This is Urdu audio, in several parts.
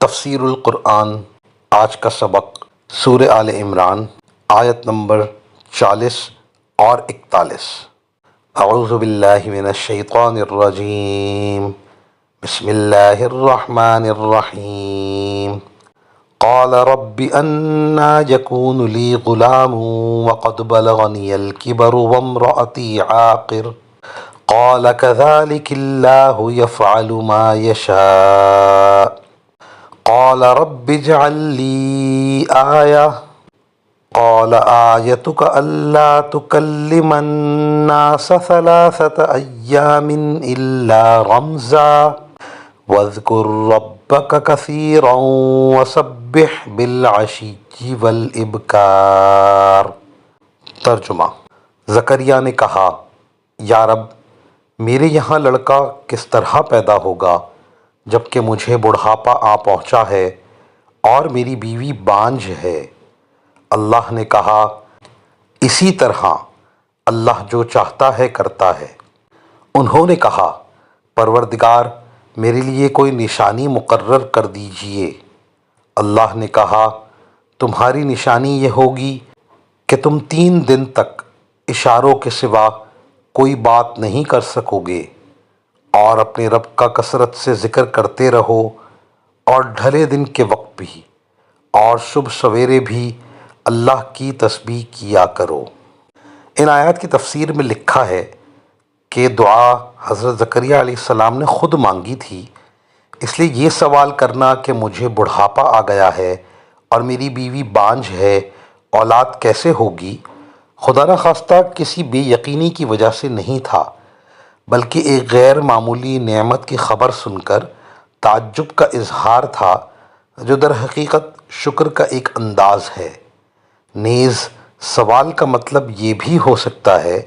تفسیر القرآن۔ آج کا سبق سورہ آل عمران آیت نمبر 40 اور 41۔ اعوذ باللہ من الشیطان الرجیم، بسم اللہ الرحمن الرحیم۔ قال رب انا یکون لی غلام وقد بلغنی الکبر وامرأتی عاقر قال كذلك الله يفعل ما يشاء قال رب اجعل لي آية قال آيتك ألا تكلم الناس 3 أيام إلا رمزا واذكر ربك كثيرا وسبح بالعشي والإبكار۔ ترجمہ۔ زکریا نے کہا، یا رب، میرے یہاں لڑکا کس طرح پیدا ہوگا جب کہ مجھے بڑھاپا آ پہنچا ہے اور میری بیوی بانجھ ہے؟ اللہ نے کہا، اسی طرح اللہ جو چاہتا ہے کرتا ہے۔ انہوں نے کہا، پروردگار، میرے لیے کوئی نشانی مقرر کر دیجئے۔ اللہ نے کہا، تمہاری نشانی یہ ہوگی کہ تم 3 دن تک اشاروں کے سوا کوئی بات نہیں کر سکو گے، اور اپنے رب کا کثرت سے ذکر کرتے رہو، اور ڈھلے دن کے وقت بھی اور صبح سویرے بھی اللہ کی تسبیح کیا کرو۔ ان آیات کی تفسیر میں لکھا ہے کہ دعا حضرت زکریا علیہ السلام نے خود مانگی تھی، اس لیے یہ سوال کرنا کہ مجھے بڑھاپا آ گیا ہے اور میری بیوی بانجھ ہے، اولاد کیسے ہوگی، خدا نخواستہ کسی بے یقینی کی وجہ سے نہیں تھا، بلکہ ایک غیر معمولی نعمت کی خبر سن کر تعجب کا اظہار تھا، جو در حقیقت شکر کا ایک انداز ہے۔ نیز سوال کا مطلب یہ بھی ہو سکتا ہے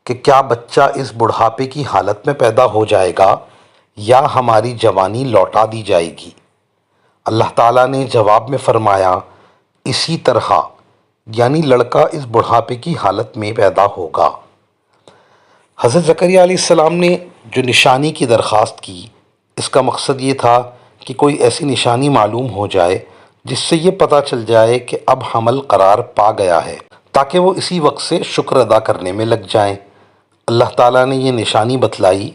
کہ کیا بچہ اس بڑھاپے کی حالت میں پیدا ہو جائے گا یا ہماری جوانی لوٹا دی جائے گی؟ اللہ تعالیٰ نے جواب میں فرمایا، اسی طرح، یعنی لڑکا اس بڑھاپے کی حالت میں پیدا ہوگا۔ حضرت زکریا علیہ السلام نے جو نشانی کی درخواست کی، اس کا مقصد یہ تھا کہ کوئی ایسی نشانی معلوم ہو جائے جس سے یہ پتہ چل جائے کہ اب حمل قرار پا گیا ہے، تاکہ وہ اسی وقت سے شکر ادا کرنے میں لگ جائیں۔ اللہ تعالیٰ نے یہ نشانی بتلائی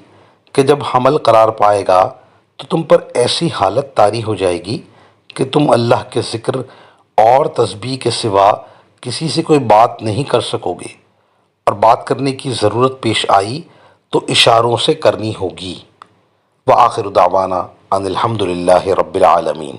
کہ جب حمل قرار پائے گا تو تم پر ایسی حالت طاری ہو جائے گی کہ تم اللہ کے ذکر اور تسبیح کے سوا کسی سے کوئی بات نہیں کر سکو گے، اور بات کرنے کی ضرورت پیش آئی تو اشاروں سے کرنی ہوگی۔ وآخر دعوانا ان الحمد للہ رب العالمین۔